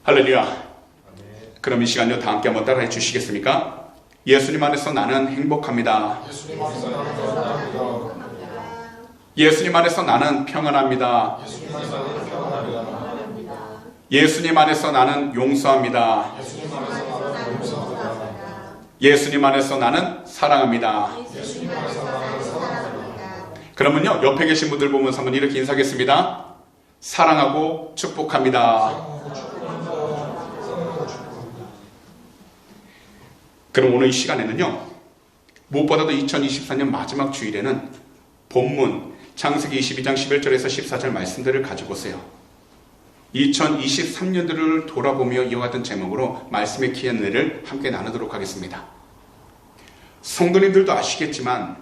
할렐루야. 그럼 이 시간요 다 함께 한번 따라해 주시겠습니까? 예수님 안에서 나는 행복합니다. 예수님 안에서 나는 평안합니다. 예수님 안에서 나는 용서합니다. 예수님 안에서 나는 사랑합니다. 그러면요 옆에 계신 분들 보면서 한번 이렇게 인사하겠습니다. 사랑하고 축복합니다. 그럼 오늘 이 시간에는요 무엇보다도 2024년 마지막 주일에는 본문 창세기 22장 11절에서 14절 말씀들을 가지고 오세요. 2023년도를 돌아보며 이어갔던 제목으로 말씀의 귀한 은혜를 함께 나누도록 하겠습니다. 성도님들도 아시겠지만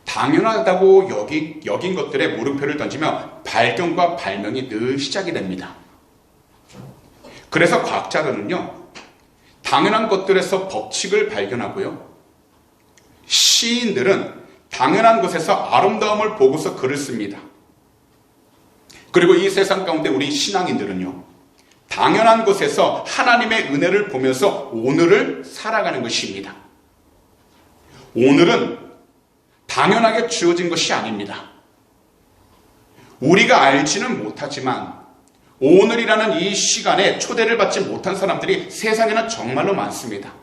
당연하다고 여긴 것들에 물음표를 던지며 발견과 발명이 늘 시작이 됩니다. 그래서 과학자들은요 당연한 것들에서 법칙을 발견하고요 시인들은 당연한 것에서 아름다움을 보고서 글을 씁니다. 그리고 이 세상 가운데 우리 신앙인들은요 당연한 것에서 하나님의 은혜를 보면서 오늘을 살아가는 것입니다. 오늘은 당연하게 주어진 것이 아닙니다. 우리가 알지는 못하지만 오늘이라는 이 시간에 초대를 받지 못한 사람들이 세상에는 정말로 많습니다.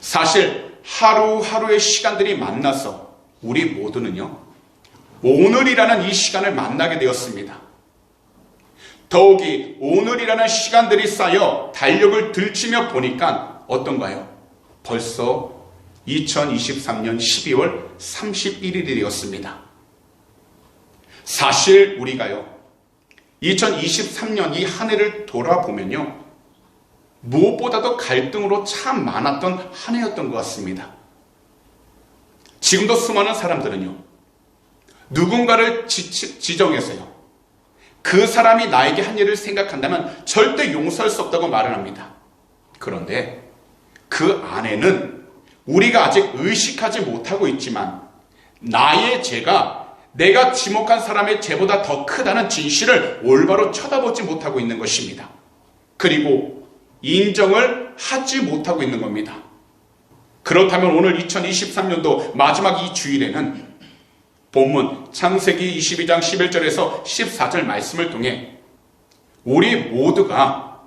사실 하루하루의 시간들이 만나서 우리 모두는요 오늘이라는 이 시간을 만나게 되었습니다. 더욱이 오늘이라는 시간들이 쌓여 달력을 들치며 보니까 어떤가요? 벌써 2023년 12월 31일이 되었습니다. 사실 우리가요 2023년 이 한 해를 돌아보면요 무엇보다도 갈등으로 참 많았던 한 해였던 것 같습니다. 지금도 수많은 사람들은요 누군가를 지정해서요 그 사람이 나에게 한 일을 생각한다면 절대 용서할 수 없다고 말을 합니다. 그런데 그 안에는 우리가 아직 의식하지 못하고 있지만 나의 죄가 내가 지목한 사람의 죄보다 더 크다는 진실을 올바로 쳐다보지 못하고 있는 것입니다. 그리고 인정을 하지 못하고 있는 겁니다. 그렇다면 오늘 2023년도 마지막 이 주일에는 본문 창세기 22장 11절에서 14절 말씀을 통해 우리 모두가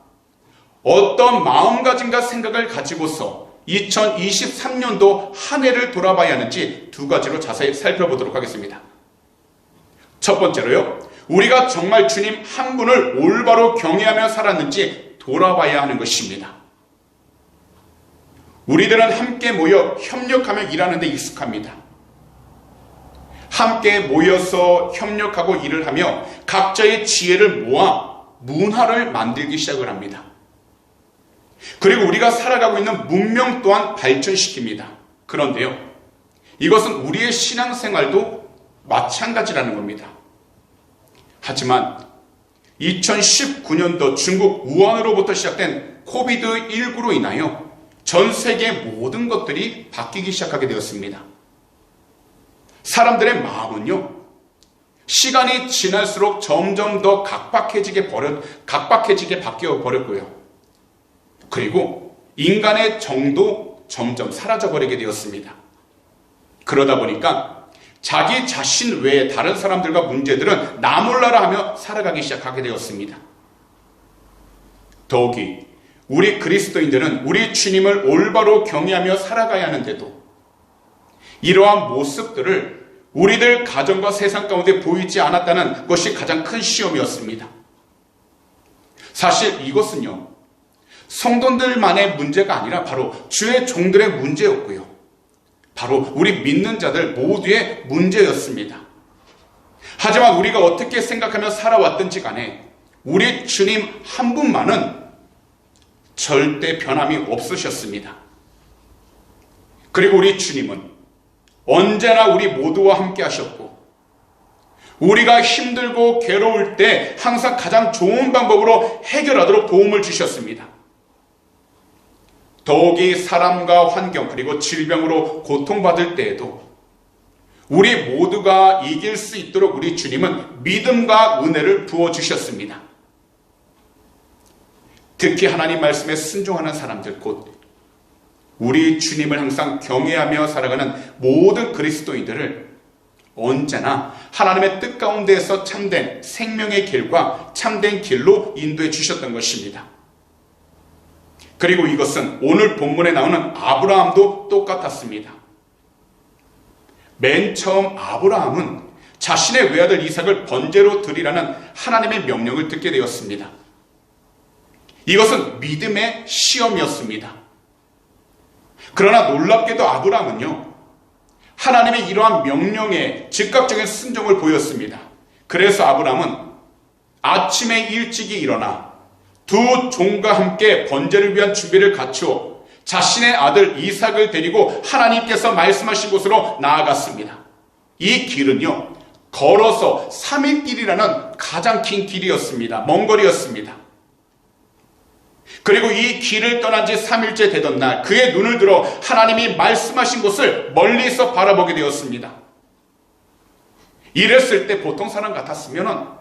어떤 마음가짐과 생각을 가지고서 2023년도 한 해를 돌아봐야 하는지 두 가지로 자세히 살펴보도록 하겠습니다. 첫 번째로요, 우리가 정말 주님 한 분을 올바로 경외하며 살았는지 돌아봐야 하는 것입니다. 우리들은 함께 모여 협력하며 일하는 데 익숙합니다. 함께 모여서 협력하고 일을 하며 각자의 지혜를 모아 문화를 만들기 시작을 합니다. 그리고 우리가 살아가고 있는 문명 또한 발전시킵니다. 그런데요, 이것은 우리의 신앙생활도 마찬가지라는 겁니다. 하지만 2019년도 중국 우한으로부터 시작된 코비드19로 인하여 전 세계의 모든 것들이 바뀌기 시작하게 되었습니다. 사람들의 마음은요, 시간이 지날수록 점점 더 각박해지게 바뀌어 버렸고요. 그리고 인간의 정도 점점 사라져버리게 되었습니다. 그러다 보니까 자기 자신 외에 다른 사람들과 문제들은 나 몰라라 하며 살아가기 시작하게 되었습니다. 더욱이 우리 그리스도인들은 우리 주님을 올바로 경외하며 살아가야 하는데도 이러한 모습들을 우리들 가정과 세상 가운데 보이지 않았다는 것이 가장 큰 시험이었습니다. 사실 이것은요, 성도들만의 문제가 아니라 바로 주의 종들의 문제였고요. 바로 우리 믿는 자들 모두의 문제였습니다. 하지만 우리가 어떻게 생각하며 살아왔든지 간에 우리 주님 한 분만은 절대 변함이 없으셨습니다. 그리고 우리 주님은 언제나 우리 모두와 함께 하셨고 우리가 힘들고 괴로울 때 항상 가장 좋은 방법으로 해결하도록 도움을 주셨습니다. 더욱이 사람과 환경 그리고 질병으로 고통받을 때에도 우리 모두가 이길 수 있도록 우리 주님은 믿음과 은혜를 부어주셨습니다. 특히 하나님 말씀에 순종하는 사람들, 곧 우리 주님을 항상 경외하며 살아가는 모든 그리스도인들을 언제나 하나님의 뜻 가운데에서 참된 생명의 길과 참된 길로 인도해 주셨던 것입니다. 그리고 이것은 오늘 본문에 나오는 아브라함도 똑같았습니다. 맨 처음 아브라함은 자신의 외아들 이삭을 번제로 드리라는 하나님의 명령을 듣게 되었습니다. 이것은 믿음의 시험이었습니다. 그러나 놀랍게도 아브라함은요, 하나님의 이러한 명령에 즉각적인 순종을 보였습니다. 그래서 아브라함은 아침에 일찍이 일어나 두 종과 함께 번제를 위한 준비를 갖추어 자신의 아들 이삭을 데리고 하나님께서 말씀하신 곳으로 나아갔습니다. 이 길은요, 걸어서 3일 길이라는 가장 긴 길이었습니다. 먼 거리였습니다. 그리고 이 길을 떠난 지 3일째 되던 날, 그의 눈을 들어 하나님이 말씀하신 곳을 멀리서 바라보게 되었습니다. 이랬을 때 보통 사람 같았으면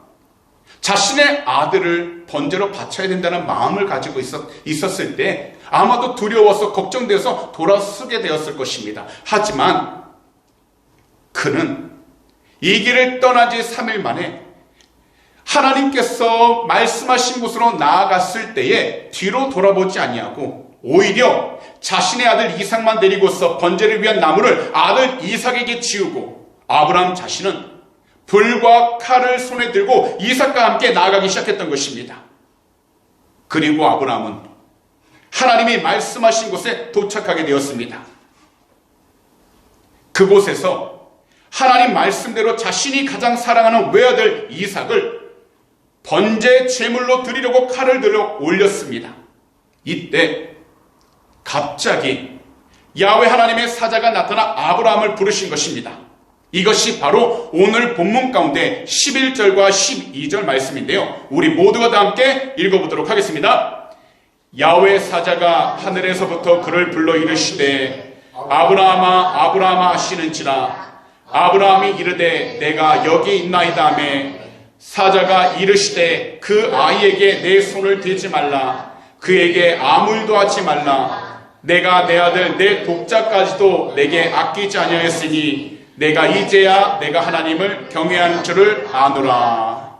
자신의 아들을 번제로 바쳐야 된다는 마음을 가지고 있었을 때 아마도 두려워서 걱정되어서 돌아서게 되었을 것입니다. 하지만 그는 이 길을 떠난 지 3일 만에 하나님께서 말씀하신 곳으로 나아갔을 때에 뒤로 돌아보지 아니하고 오히려 자신의 아들 이삭만 데리고서 번제를 위한 나무를 아들 이삭에게 지우고 아브라함 자신은 불과 칼을 손에 들고 이삭과 함께 나아가기 시작했던 것입니다. 그리고 아브라함은 하나님이 말씀하신 곳에 도착하게 되었습니다. 그곳에서 하나님 말씀대로 자신이 가장 사랑하는 외아들 이삭을 번제 제물로 드리려고 칼을 들어 올렸습니다. 이때 갑자기 야훼 하나님의 사자가 나타나 아브라함을 부르신 것입니다. 이것이 바로 오늘 본문 가운데 11절과 12절 말씀인데요, 우리 모두가 다 함께 읽어보도록 하겠습니다. 야훼 사자가 하늘에서부터 그를 불러 이르시되 아브라함아 아브라함아 하시는지라. 아브라함이 이르되 내가 여기 있나이다 하매 사자가 이르시되 그 아이에게 내 손을 대지 말라. 그에게 아무 일도 하지 말라. 내가 내 아들 내 독자까지도 내게 아끼지 아니하였으니 내가 이제야 내가 하나님을 경외하는 줄을 아노라.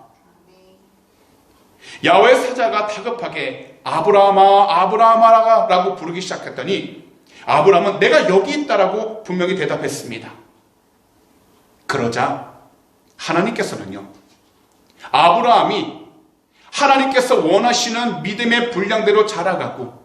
야훼 사자가 다급하게 아브라함아 아브라함아 라고 부르기 시작했더니 아브라함은 내가 여기 있다라고 분명히 대답했습니다. 그러자 하나님께서는요, 아브라함이 하나님께서 원하시는 믿음의 분량대로 자라가고,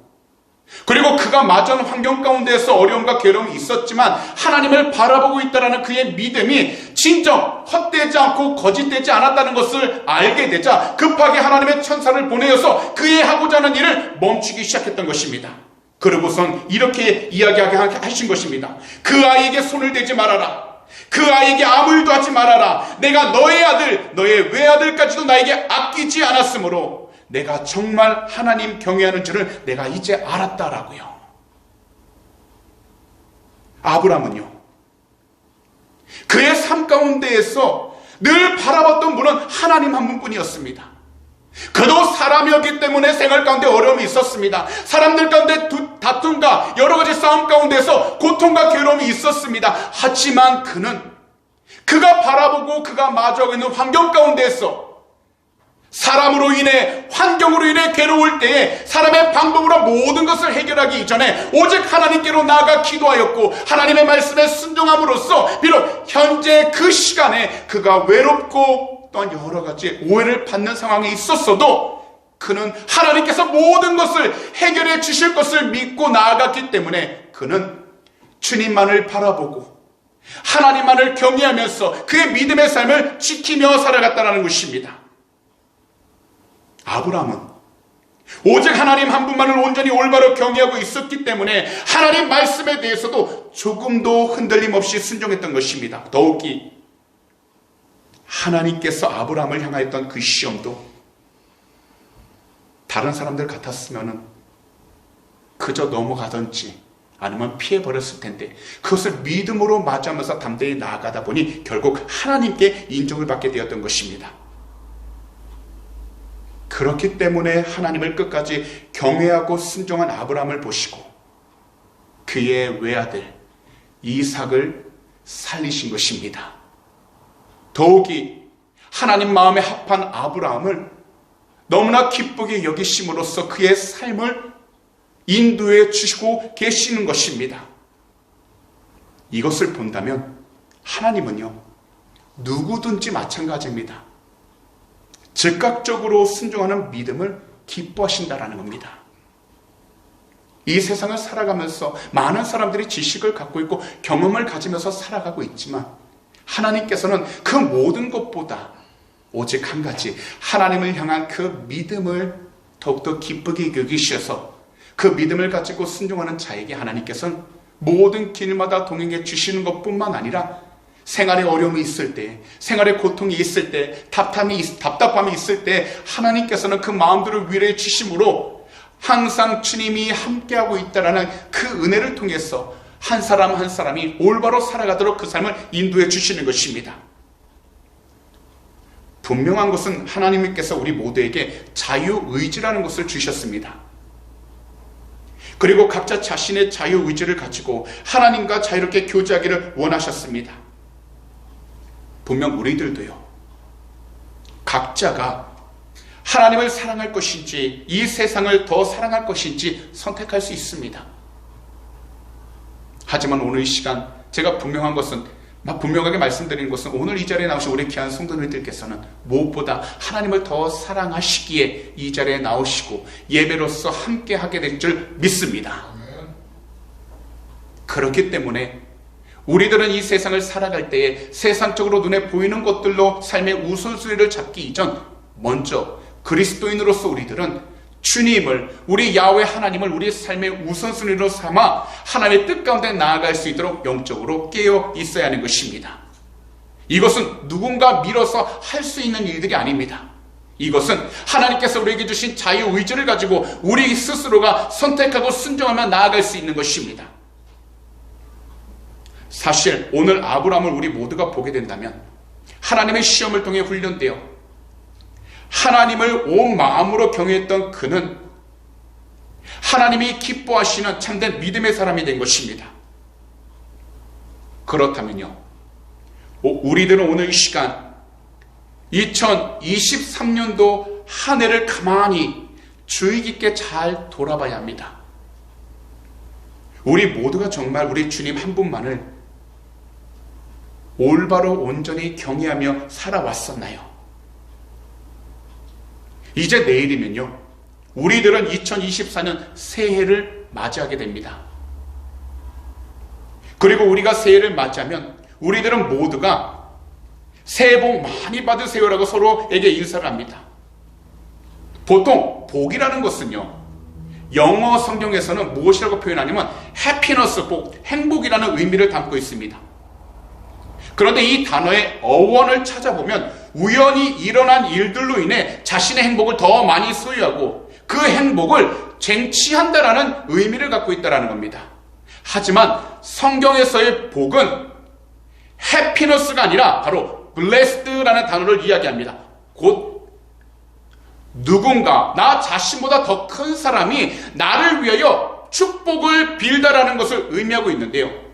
그리고 그가 맞은 환경 가운데에서 어려움과 괴로움이 있었지만 하나님을 바라보고 있다는 그의 믿음이 진정 헛되지 않고 거짓되지 않았다는 것을 알게 되자 급하게 하나님의 천사를 보내어서 그의 하고자 하는 일을 멈추기 시작했던 것입니다. 그러고선 이렇게 이야기하게 하신 것입니다. 그 아이에게 손을 대지 말아라. 그 아이에게 아무 일도 하지 말아라. 내가 너의 아들, 너의 외아들까지도 나에게 아끼지 않았으므로 내가 정말 하나님 경외하는 줄을 내가 이제 알았다라고요. 아브라함은요, 그의 삶 가운데에서 늘 바라봤던 분은 하나님 한 분뿐이었습니다. 그도 사람이었기 때문에 생활 가운데 어려움이 있었습니다. 사람들 가운데 다툼과 여러 가지 싸움 가운데서 고통과 괴로움이 있었습니다. 하지만 그가 바라보고 그가 마주하고 있는 환경 가운데에서 사람으로 인해, 환경으로 인해 괴로울 때에 사람의 방법으로 모든 것을 해결하기 이전에 오직 하나님께로 나아가 기도하였고 하나님의 말씀에 순종함으로써 비록 현재 그 시간에 그가 외롭고 또한 여러 가지 오해를 받는 상황에 있었어도 그는 하나님께서 모든 것을 해결해 주실 것을 믿고 나아갔기 때문에 그는 주님만을 바라보고 하나님만을 경외하면서 그의 믿음의 삶을 지키며 살아갔다는 것입니다. 아브라함은 오직 하나님 한 분만을 온전히 올바로 경외하고 있었기 때문에 하나님 말씀에 대해서도 조금도 흔들림 없이 순종했던 것입니다. 더욱이 하나님께서 아브라함을 향하였던 그 시험도 다른 사람들 같았으면 그저 넘어가든지 아니면 피해버렸을 텐데 그것을 믿음으로 맞이하면서 담대히 나아가다 보니 결국 하나님께 인정을 받게 되었던 것입니다. 그렇기 때문에 하나님을 끝까지 경외하고 순종한 아브라함을 보시고 그의 외아들 이삭을 살리신 것입니다. 더욱이 하나님 마음에 합한 아브라함을 너무나 기쁘게 여기심으로써 그의 삶을 인도해 주시고 계시는 것입니다. 이것을 본다면 하나님은요, 누구든지 마찬가지입니다. 즉각적으로 순종하는 믿음을 기뻐하신다라는 겁니다. 이 세상을 살아가면서 많은 사람들이 지식을 갖고 있고 경험을 가지면서 살아가고 있지만 하나님께서는 그 모든 것보다 오직 한 가지, 하나님을 향한 그 믿음을 더욱더 기쁘게 여기셔서 그 믿음을 가지고 순종하는 자에게 하나님께서는 모든 길마다 동행해 주시는 것뿐만 아니라 생활에 어려움이 있을 때, 생활에 고통이 있을 때, 답답함이 있을 때 하나님께서는 그 마음들을 위로해 주심으로 항상 주님이 함께하고 있다라는 그 은혜를 통해서 한 사람 한 사람이 올바로 살아가도록 그 삶을 인도해 주시는 것입니다. 분명한 것은 하나님께서 우리 모두에게 자유의지라는 것을 주셨습니다. 그리고 각자 자신의 자유의지를 가지고 하나님과 자유롭게 교제하기를 원하셨습니다. 분명 우리들도요, 각자가 하나님을 사랑할 것인지 이 세상을 더 사랑할 것인지 선택할 수 있습니다. 하지만 오늘 이 시간 제가 분명하게 말씀드리는 것은 오늘 이 자리에 나오신 우리 귀한 성도님들께서는 무엇보다 하나님을 더 사랑하시기에 이 자리에 나오시고 예배로서 함께 하게 될 줄 믿습니다. 그렇기 때문에 우리들은 이 세상을 살아갈 때에 세상적으로 눈에 보이는 것들로 삶의 우선순위를 잡기 이전 먼저 그리스도인으로서 우리들은 주님을, 우리 야훼 하나님을 우리 삶의 우선순위로 삼아 하나님의 뜻 가운데 나아갈 수 있도록 영적으로 깨어 있어야 하는 것입니다. 이것은 누군가 밀어서 할 수 있는 일들이 아닙니다. 이것은 하나님께서 우리에게 주신 자유의지를 가지고 우리 스스로가 선택하고 순종하며 나아갈 수 있는 것입니다. 사실 오늘 아브라함을 우리 모두가 보게 된다면 하나님의 시험을 통해 훈련되어 하나님을 온 마음으로 경외했던 그는 하나님이 기뻐하시는 참된 믿음의 사람이 된 것입니다. 그렇다면요, 우리들은 오늘 이 시간 2023년도 한 해를 가만히 주의 깊게 잘 돌아봐야 합니다. 우리 모두가 정말 우리 주님 한 분만을 올바로 온전히 경외하며 살아왔었나요? 이제 내일이면요, 우리들은 2024년 새해를 맞이하게 됩니다. 그리고 우리가 새해를 맞이하면 우리들은 모두가 새해 복 많이 받으세요라고 서로에게 인사를 합니다. 보통 복이라는 것은요, 영어 성경에서는 무엇이라고 표현하냐면 해피너스, 복, 행복이라는 의미를 담고 있습니다. 그런데 이 단어의 어원을 찾아보면 우연히 일어난 일들로 인해 자신의 행복을 더 많이 소유하고 그 행복을 쟁취한다라는 의미를 갖고 있다는 겁니다. 하지만 성경에서의 복은 해피너스가 아니라 바로 blessed라는 단어를 이야기합니다. 곧 누군가 나 자신보다 더 큰 사람이 나를 위하여 축복을 빌다라는 것을 의미하고 있는데요,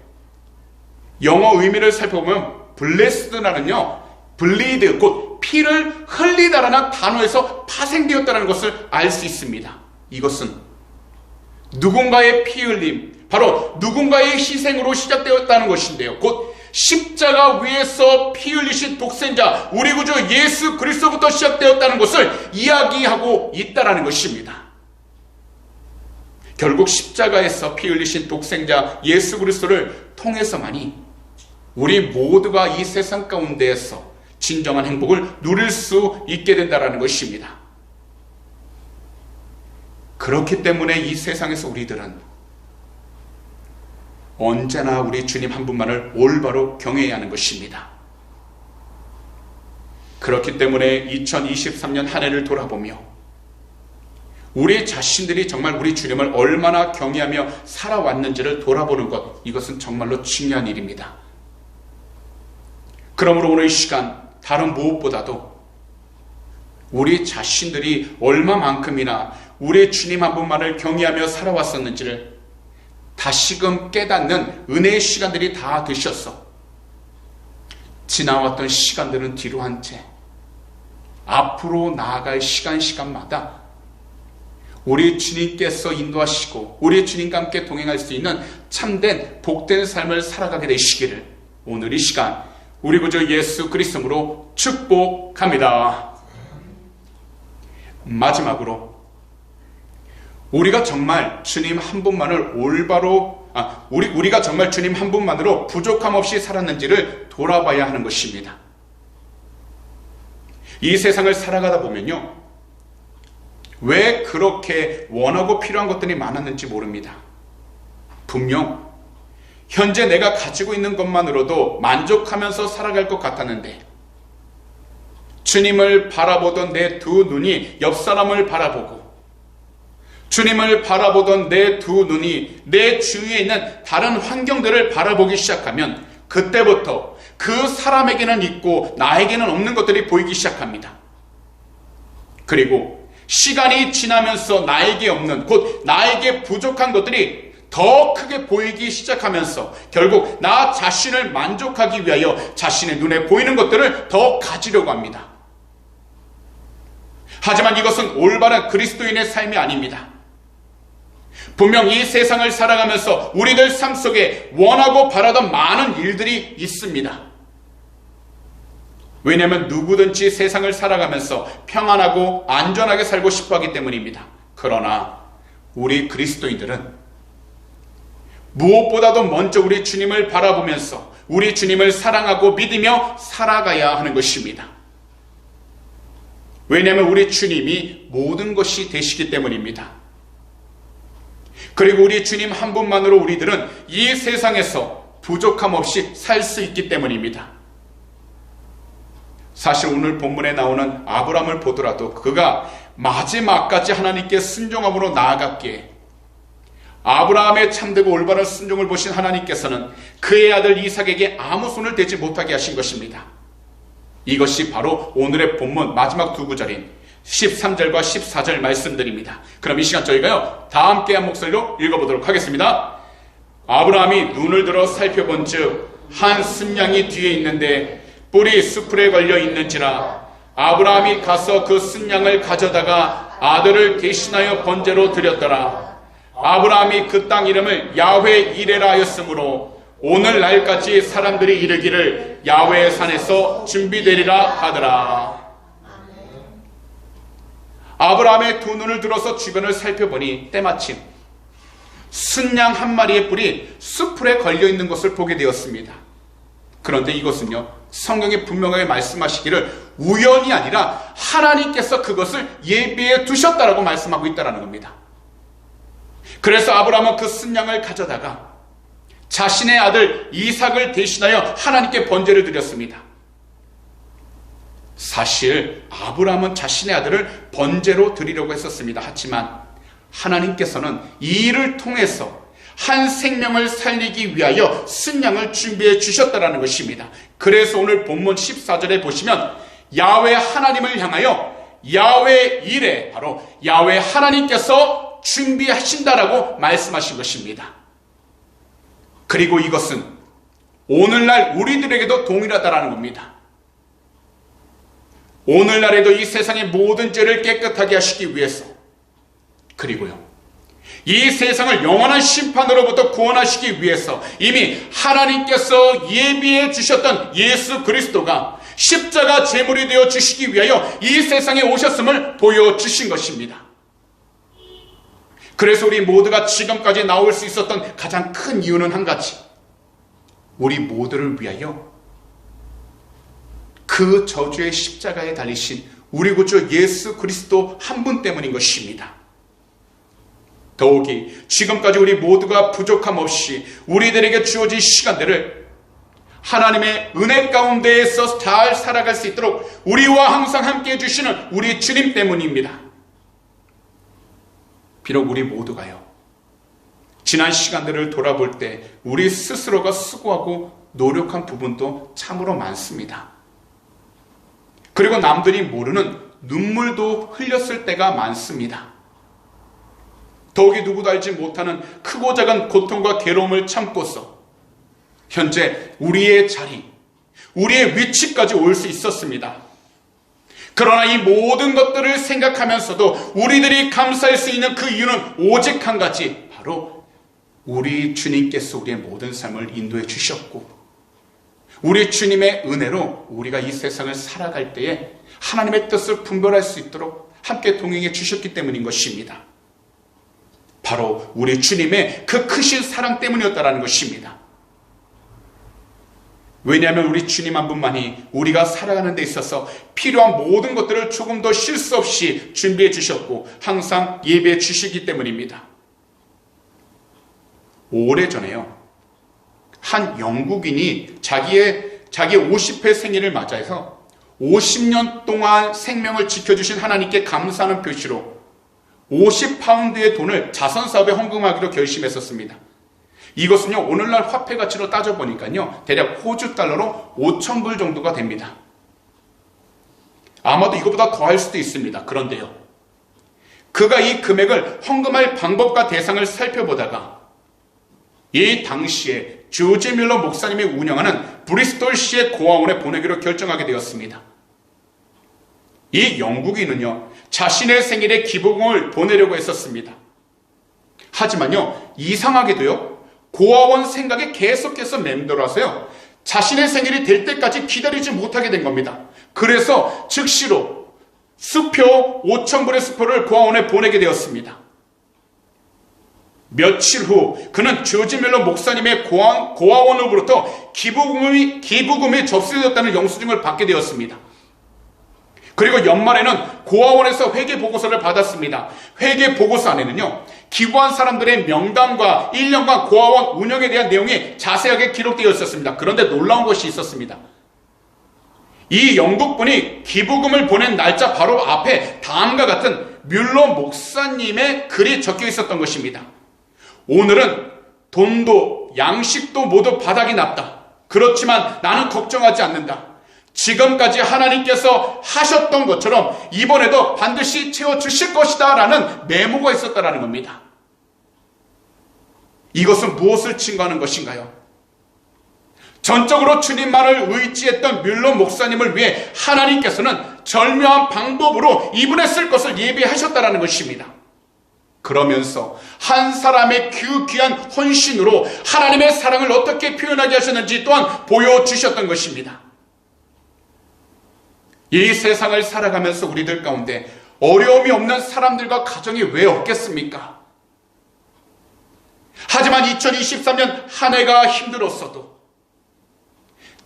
영어 의미를 살펴보면 blessed라는요, bleed, 곧 피를 흘리다라는 단어에서 파생되었다는 것을 알 수 있습니다. 이것은 누군가의 피 흘림, 바로 누군가의 희생으로 시작되었다는 것인데요, 곧 십자가 위에서 피 흘리신 독생자 우리 구주 예수 그리스도부터 시작되었다는 것을 이야기하고 있다는 것입니다. 결국 십자가에서 피 흘리신 독생자 예수 그리스도를 통해서만이 우리 모두가 이 세상 가운데에서 진정한 행복을 누릴 수 있게 된다는 것입니다. 그렇기 때문에 이 세상에서 우리들은 언제나 우리 주님 한 분만을 올바로 경외해야 하는 것입니다. 그렇기 때문에 2023년 한 해를 돌아보며 우리 자신들이 정말 우리 주님을 얼마나 경외하며 살아왔는지를 돌아보는 것, 이것은 정말로 중요한 일입니다. 그러므로 오늘 이 시간 다른 무엇보다도 우리 자신들이 얼마만큼이나 우리 주님 한 분만을 경외하며 살아왔었는지를 다시금 깨닫는 은혜의 시간들이 다 되셨어. 지나왔던 시간들은 뒤로 한 채 앞으로 나아갈 시간마다 우리 주님께서 인도하시고 우리 주님과 함께 동행할 수 있는 참된 복된 삶을 살아가게 되시기를 오늘 이 시간 우리 구주 예수 그리스도로 축복합니다. 마지막으로 우리가 정말 주님 한 분만을 우리가 정말 주님 한 분만으로 부족함 없이 살았는지를 돌아봐야 하는 것입니다. 이 세상을 살아가다 보면요, 왜 그렇게 원하고 필요한 것들이 많았는지 모릅니다. 분명 현재 내가 가지고 있는 것만으로도 만족하면서 살아갈 것 같았는데 주님을 바라보던 내 두 눈이 옆 사람을 바라보고 주님을 바라보던 내 두 눈이 내 주위에 있는 다른 환경들을 바라보기 시작하면 그때부터 그 사람에게는 있고 나에게는 없는 것들이 보이기 시작합니다. 그리고 시간이 지나면서 나에게 없는, 곧 나에게 부족한 것들이 더 크게 보이기 시작하면서 결국 나 자신을 만족하기 위하여 자신의 눈에 보이는 것들을 더 가지려고 합니다. 하지만 이것은 올바른 그리스도인의 삶이 아닙니다. 분명 이 세상을 살아가면서 우리들 삶 속에 원하고 바라던 많은 일들이 있습니다. 왜냐하면 누구든지 세상을 살아가면서 평안하고 안전하게 살고 싶어 하기 때문입니다. 그러나 우리 그리스도인들은 무엇보다도 먼저 우리 주님을 바라보면서 우리 주님을 사랑하고 믿으며 살아가야 하는 것입니다. 왜냐하면 우리 주님이 모든 것이 되시기 때문입니다. 그리고 우리 주님 한 분만으로 우리들은 이 세상에서 부족함 없이 살 수 있기 때문입니다. 사실 오늘 본문에 나오는 아브라함을 보더라도 그가 마지막까지 하나님께 순종함으로 나아갔기에 아브라함의 참되고 올바른 순종을 보신 하나님께서는 그의 아들 이삭에게 아무 손을 대지 못하게 하신 것입니다. 이것이 바로 오늘의 본문 마지막 두 구절인 13절과 14절 말씀드립니다. 그럼 이 시간 저희가요 다 함께 한 목소리로 읽어보도록 하겠습니다. 아브라함이 눈을 들어 살펴본 즉 한 순양이 뒤에 있는데 뿔이 수풀에 걸려 있는지라 아브라함이 가서 그 순양을 가져다가 아들을 대신하여 번제로 드렸더라. 아브라함이 그 땅 이름을 야훼 이레라 하였으므로 오늘날까지 사람들이 이르기를 야훼의 산에서 준비되리라 하더라. 아브라함의 두 눈을 들어서 주변을 살펴보니 때마침 순양 한 마리의 뿔이 수풀에 걸려있는 것을 보게 되었습니다. 그런데 이것은요 성경에 분명하게 말씀하시기를 우연이 아니라 하나님께서 그것을 예비해 두셨다라고 말씀하고 있다는 겁니다. 그래서 아브라함은 그 순양을 가져다가 자신의 아들 이삭을 대신하여 하나님께 번제를 드렸습니다. 사실 아브라함은 자신의 아들을 번제로 드리려고 했었습니다. 하지만 하나님께서는 이 일을 통해서 한 생명을 살리기 위하여 순양을 준비해 주셨다는 것입니다. 그래서 오늘 본문 14절에 보시면 야훼 하나님을 향하여 야훼 이레, 바로 야훼 하나님께서 준비하신다라고 말씀하신 것입니다. 그리고 이것은 오늘날 우리들에게도 동일하다라는 겁니다. 오늘날에도 이 세상의 모든 죄를 깨끗하게 하시기 위해서, 그리고요 이 세상을 영원한 심판으로부터 구원하시기 위해서 이미 하나님께서 예비해 주셨던 예수 그리스도가 십자가 제물이 되어 주시기 위하여 이 세상에 오셨음을 보여주신 것입니다. 그래서 우리 모두가 지금까지 나올 수 있었던 가장 큰 이유는 한 가지, 우리 모두를 위하여 그 저주의 십자가에 달리신 우리 구주 예수 그리스도 한 분 때문인 것입니다. 더욱이 지금까지 우리 모두가 부족함 없이 우리들에게 주어진 시간들을 하나님의 은혜 가운데에서 잘 살아갈 수 있도록 우리와 항상 함께 해주시는 우리 주님 때문입니다. 비록 우리 모두가요 지난 시간들을 돌아볼 때 우리 스스로가 수고하고 노력한 부분도 참으로 많습니다. 그리고 남들이 모르는 눈물도 흘렸을 때가 많습니다. 더욱이 누구도 알지 못하는 크고 작은 고통과 괴로움을 참고서 현재 우리의 자리, 우리의 위치까지 올 수 있었습니다. 그러나 이 모든 것들을 생각하면서도 우리들이 감사할 수 있는 그 이유는 오직 한 가지, 바로 우리 주님께서 우리의 모든 삶을 인도해 주셨고, 우리 주님의 은혜로 우리가 이 세상을 살아갈 때에 하나님의 뜻을 분별할 수 있도록 함께 동행해 주셨기 때문인 것입니다. 바로 우리 주님의 그 크신 사랑 때문이었다는 것입니다. 왜냐하면 우리 주님 한 분만이 우리가 살아가는 데 있어서 필요한 모든 것들을 조금 더 실수 없이 준비해 주셨고 항상 예배해 주시기 때문입니다. 오래전에요, 한 영국인이 자기의 50회 생일을 맞아서 50년 동안 생명을 지켜주신 하나님께 감사하는 표시로 50파운드의 돈을 자선사업에 헌금하기로 결심했었습니다. 이것은요, 오늘날 화폐 가치로 따져보니까요, 대략 호주 달러로 5,000불 정도가 됩니다. 아마도 이거보다 더 할 수도 있습니다. 그런데요, 그가 이 금액을 헌금할 방법과 대상을 살펴보다가 이 당시에 조지 밀러 목사님이 운영하는 브리스톨시의 고아원에 보내기로 결정하게 되었습니다. 이 영국인은요, 자신의 생일에 기부금을 보내려고 했었습니다. 하지만요, 이상하게도요, 고아원 생각에 계속해서 맴돌아서요, 자신의 생일이 될 때까지 기다리지 못하게 된 겁니다. 그래서 즉시로 수표 5,000불의 수표를 고아원에 보내게 되었습니다. 며칠 후 그는 조지 밀러 목사님의 고아원으로부터 기부금이 접수되었다는 영수증을 받게 되었습니다. 그리고 연말에는 고아원에서 회계보고서를 받았습니다. 회계보고서 안에는요, 기부한 사람들의 명단과 1년간 고아원 운영에 대한 내용이 자세하게 기록되어 있었습니다. 그런데 놀라운 것이 있었습니다. 이 영국분이 기부금을 보낸 날짜 바로 앞에 다음과 같은 뮬러 목사님의 글이 적혀 있었던 것입니다. 오늘은 돈도 양식도 모두 바닥이 났다. 그렇지만 나는 걱정하지 않는다. 지금까지 하나님께서 하셨던 것처럼 이번에도 반드시 채워주실 것이다 라는 메모가 있었다는 겁니다. 이것은 무엇을 증거하는 것인가요? 전적으로 주님만을 의지했던 뮬러 목사님을 위해 하나님께서는 절묘한 방법으로 이분의 쓸 것을 예비하셨다는 것입니다. 그러면서 한 사람의 그 귀한 헌신으로 하나님의 사랑을 어떻게 표현하게 하셨는지 또한 보여주셨던 것입니다. 이 세상을 살아가면서 우리들 가운데 어려움이 없는 사람들과 가정이 왜 없겠습니까? 하지만 2023년 한 해가 힘들었어도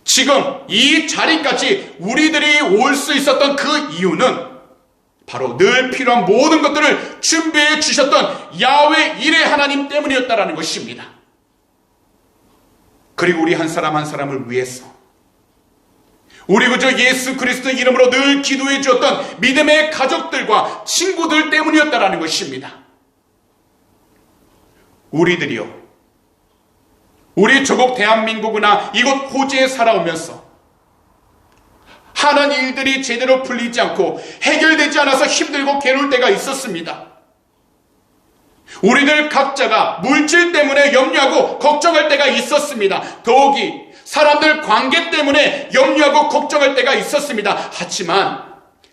지금 이 자리까지 우리들이 올 수 있었던 그 이유는 바로 늘 필요한 모든 것들을 준비해 주셨던 야훼 일의 하나님 때문이었다는 것입니다. 그리고 우리 한 사람 한 사람을 위해서 우리 구주 예수 그리스도의 이름으로 늘 기도해 주었던 믿음의 가족들과 친구들 때문이었다는 것입니다. 우리들이요, 우리 조국 대한민국이나 이곳 호주에 살아오면서 하는 일들이 제대로 풀리지 않고 해결되지 않아서 힘들고 괴로울 때가 있었습니다. 우리들 각자가 물질 때문에 염려하고 걱정할 때가 있었습니다. 더욱이 사람들 관계 때문에 염려하고 걱정할 때가 있었습니다. 하지만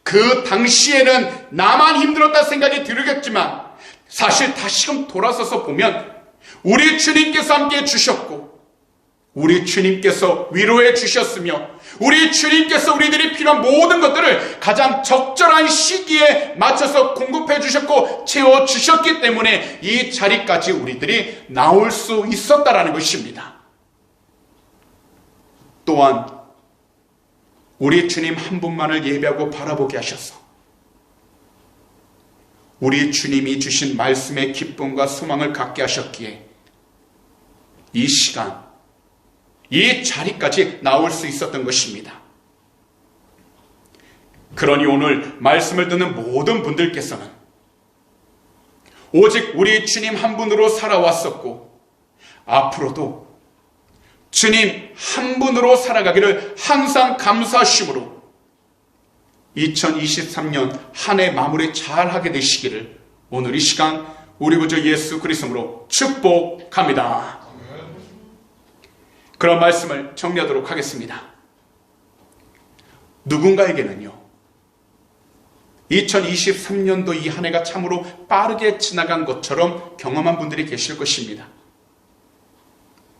그 당시에는 나만 힘들었다 생각이 들겠지만 사실 다시금 돌아서서 보면 우리 주님께서 함께 해주셨고 우리 주님께서 위로해 주셨으며 우리 주님께서 우리들이 필요한 모든 것들을 가장 적절한 시기에 맞춰서 공급해 주셨고 채워 주셨기 때문에 이 자리까지 우리들이 나올 수 있었다라는 것입니다. 또한 우리 주님 한 분만을 예배하고 바라보게 하셔서 우리 주님이 주신 말씀의 기쁨과 소망을 갖게 하셨기에 이 시간, 이 자리까지 나올 수 있었던 것입니다. 그러니 오늘 말씀을 듣는 모든 분들께서는 오직 우리 주님 한 분으로 살아왔었고 앞으로도 주님 한 분으로 살아가기를 항상 감사하심으로 2023년 한 해 마무리 잘 하게 되시기를 오늘 이 시간 우리 구주 예수 그리스도로 축복합니다. 그런 말씀을 정리하도록 하겠습니다. 누군가에게는요, 2023년도 이 한 해가 참으로 빠르게 지나간 것처럼 경험한 분들이 계실 것입니다.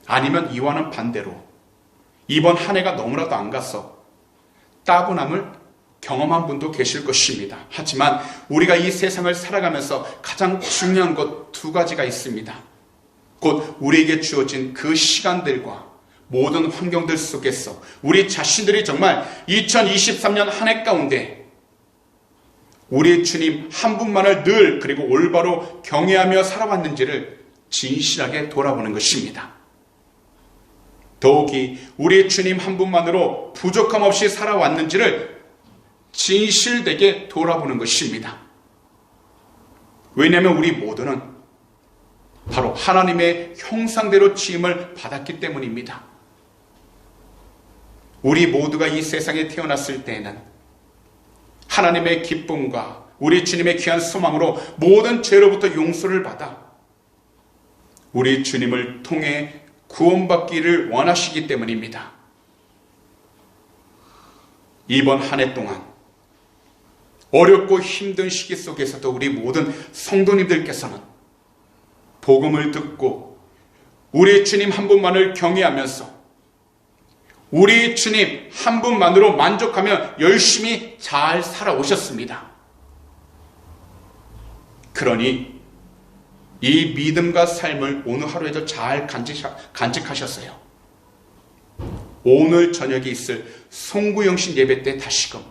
아니면 이와는 반대로 이번 한 해가 너무나도 안 가서 따분함을 경험한 분도 계실 것입니다. 하지만 우리가 이 세상을 살아가면서 가장 중요한 것 두 가지가 있습니다. 곧 우리에게 주어진 그 시간들과 모든 환경들 속에서 우리 자신들이 정말 2023년 한 해 가운데 우리 주님 한 분만을 늘 그리고 올바로 경외하며 살아왔는지를 진실하게 돌아보는 것입니다. 더욱이 우리 주님 한 분만으로 부족함 없이 살아왔는지를 진실되게 돌아보는 것입니다. 왜냐하면 우리 모두는 바로 하나님의 형상대로 지음을 받았기 때문입니다. 우리 모두가 이 세상에 태어났을 때에는 하나님의 기쁨과 우리 주님의 귀한 소망으로 모든 죄로부터 용서를 받아 우리 주님을 통해 구원받기를 원하시기 때문입니다. 이번 한 해 동안 어렵고 힘든 시기 속에서도 우리 모든 성도님들께서는 복음을 듣고 우리 주님 한 분만을 경외하면서 우리 주님 한 분만으로 만족하며 열심히 잘 살아오셨습니다. 그러니 이 믿음과 삶을 오늘 하루에도 잘 간직하셨어요. 오늘 저녁에 있을 송구영신 예배 때 다시금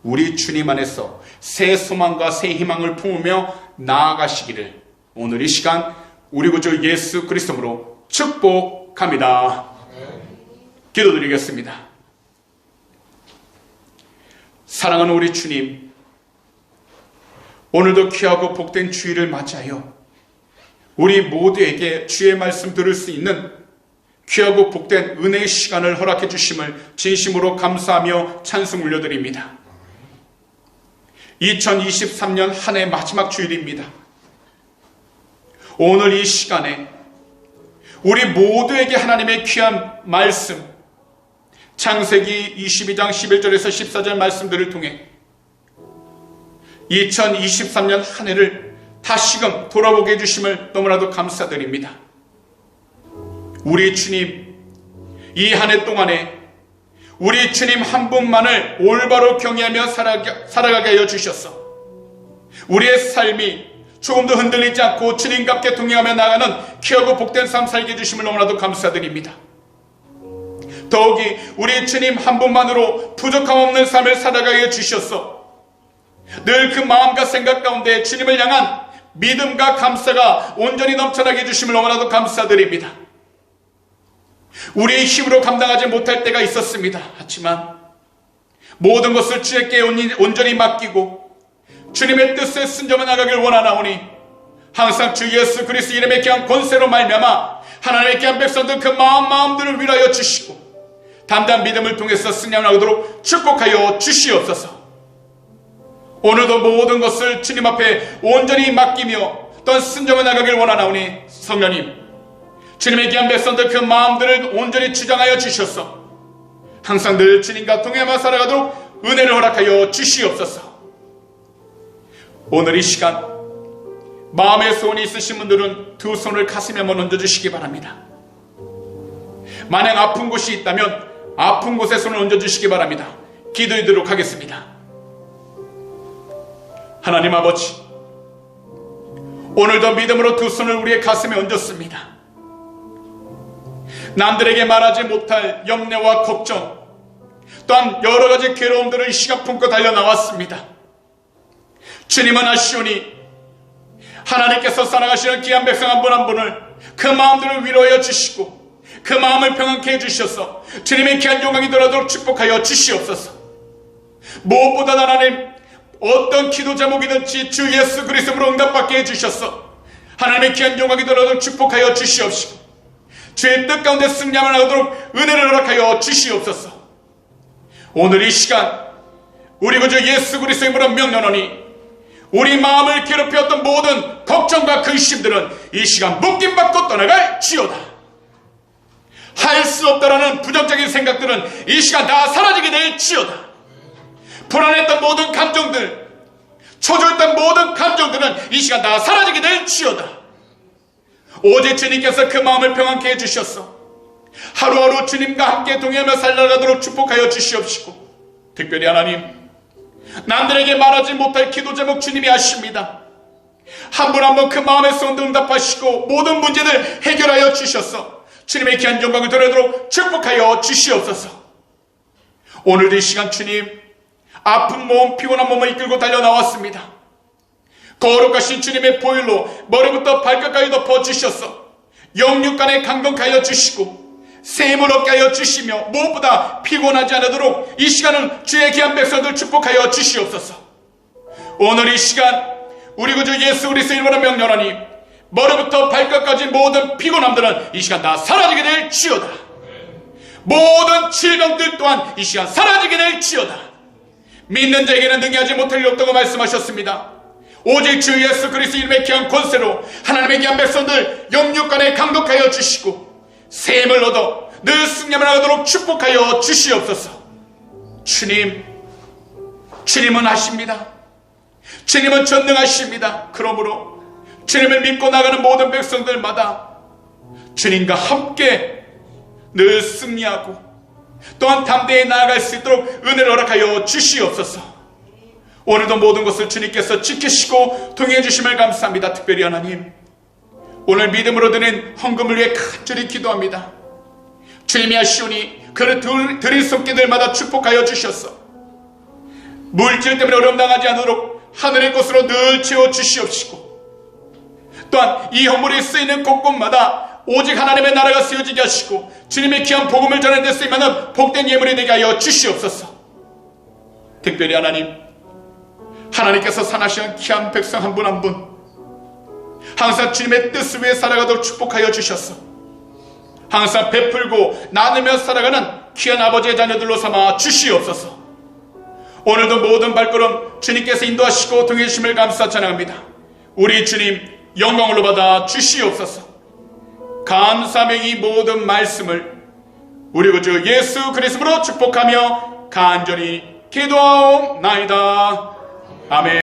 우리 주님 안에서 새 소망과 새 희망을 품으며 나아가시기를 오늘 이 시간 우리 구주 예수 그리스도로 축복합니다. 기도드리겠습니다. 사랑하는 우리 주님, 오늘도 귀하고 복된 주일을 맞이하여 우리 모두에게 주의 말씀 들을 수 있는 귀하고 복된 은혜의 시간을 허락해 주심을 진심으로 감사하며 찬송 올려드립니다. 2023년 한 해 마지막 주일입니다. 오늘 이 시간에 우리 모두에게 하나님의 귀한 말씀, 창세기 22장 11절에서 14절 말씀들을 통해 2023년 한 해를 다시금 돌아보게 해주심을 너무나도 감사드립니다. 우리 주님, 이 한 해 동안에 우리 주님 한 분만을 올바로 경외하며 살아가게 하여 주셔서 우리의 삶이 조금도 흔들리지 않고 주님과 함께 동행하며 나가는 귀하고 복된 삶 살게 해주심을 너무나도 감사드립니다. 더욱이 우리 주님 한 분만으로 부족함 없는 삶을 살아가게 해주셔서 늘 그 마음과 생각 가운데 주님을 향한 믿음과 감사가 온전히 넘쳐나게 해주심을 너무나도 감사드립니다. 우리의 힘으로 감당하지 못할 때가 있었습니다. 하지만 모든 것을 주님께 온전히 맡기고 주님의 뜻에 순종해 나가길 원하나오니 항상 주 예수 그리스도 이름의 귀한 권세로 말미암아 하나님의 귀한 백성들 그 마음들을 위로하여 주시고 담대한 믿음을 통해서 승리하도록 축복하여 주시옵소서. 오늘도 모든 것을 주님 앞에 온전히 맡기며 또한 순종해 나가길 원하나오니 성령님, 주님의 귀한 백성들 그 마음들을 온전히 주장하여 주셔서 항상 늘 주님과 동행하며 살아가도록 은혜를 허락하여 주시옵소서. 오늘 이 시간 마음의 소원이 있으신 분들은 두 손을 가슴에 한번 얹어주시기 바랍니다. 만약 아픈 곳이 있다면 아픈 곳에 손을 얹어주시기 바랍니다. 기도드리도록 하겠습니다. 하나님 아버지, 오늘도 믿음으로 두 손을 우리의 가슴에 얹었습니다. 남들에게 말하지 못할 염려와 걱정, 또한 여러 가지 괴로움들을 이 시간 품고 달려나왔습니다. 주님은 아시오니 하나님께서 사랑하시는 귀한 백성 한 분 한 분을 그 마음들을 위로하여 주시고 그 마음을 평안케 해주셔서 주님의 귀한 영광이 돌아도록 축복하여 주시옵소서. 무엇보다 하나님, 어떤 기도 제목이든지 주 예수 그리스도로 응답받게 해주셔서 하나님의 귀한 영광이 돌아도록 축복하여 주시옵시고 주의 뜻 가운데 승리함을 하도록 은혜를 허락하여 주시옵소서. 오늘 이 시간 우리 구주 예수 그리스도의 이름으로 명령하노니 우리 마음을 괴롭혔던 모든 걱정과 근심들은 이 시간 묶임받고 떠나갈 지어다. 할 수 없다라는 부정적인 생각들은 이 시간 다 사라지게 될 지어다. 불안했던 모든 감정들, 초조했던 모든 감정들은 이 시간 다 사라지게 될 지어다. 오직 주님께서 그 마음을 평안케 해주셨어. 하루하루 주님과 함께 동행하며 살아가도록 축복하여 주시옵시고, 특별히 하나님, 남들에게 말하지 못할 기도 제목 주님이 아십니다. 한 분 한 분 그 마음의 소원도 응답하시고 모든 문제들 해결하여 주셔서 주님의 귀한 영광을 드리도록 축복하여 주시옵소서. 오늘도 이 시간 주님, 아픈 몸, 피곤한 몸을 이끌고 달려 나왔습니다. 거룩하신 주님의 보혈로 머리부터 발끝까지 덮어 주셔서 영육간에 강건하여 주시고 샘을 얻게 하여 주시며 무엇보다 피곤하지 않도록 이 시간은 주의 귀한 백성들 축복하여 주시옵소서. 오늘 이 시간 우리 구주 예수 그리스도의 이름으로 명령하니 머리부터 발끝까지 모든 피곤함들은 이 시간 다 사라지게 될 지어다. 모든 질병들 또한 이 시간 사라지게 될 지어다. 믿는 자에게는 능히하지 못할 일 없다고 말씀하셨습니다. 오직 주 예수 그리스도의 이름의 귀한 권세로 하나님의 귀한 백성들 영육간에 강독하여 주시고 샘을 얻어 늘 승리함을 하도록 축복하여 주시옵소서. 주님은 하십니다. 주님은 전능하십니다. 그러므로 주님을 믿고 나가는 모든 백성들마다 주님과 함께 늘 승리하고 또한 담대히 나아갈 수 있도록 은혜를 허락하여 주시옵소서. 오늘도 모든 것을 주님께서 지키시고 동행해 주심을 감사합니다. 특별히 하나님, 오늘 믿음으로 드린 헌금을 위해 간절히 기도합니다. 주님이 하시오니 그를 드린 손길들마다 축복하여 주셔서 물질 때문에 어려움 당하지 않도록 하늘의 것으로 늘 채워 주시옵시고, 또한 이 헌물이 쓰이는 곳곳마다 오직 하나님의 나라가 세워지게 하시고 주님의 귀한 복음을 전하는 데 쓰이면 복된 예물이 되게 하여 주시옵소서. 특별히 하나님, 하나님께서 산하시는 귀한 백성 한 분 한 분 항상 주님의 뜻을 위해 살아가도록 축복하여 주셨어. 항상 베풀고 나누며 살아가는 귀한 아버지의 자녀들로 삼아 주시옵소서. 오늘도 모든 발걸음 주님께서 인도하시고 동행해 주심을 감사 찬양합니다. 우리 주님 영광으로 받아 주시옵소서. 감사하며 이 모든 말씀을 우리 구주 예수 그리스도로 축복하며 간절히 기도하옵나이다. 아멘.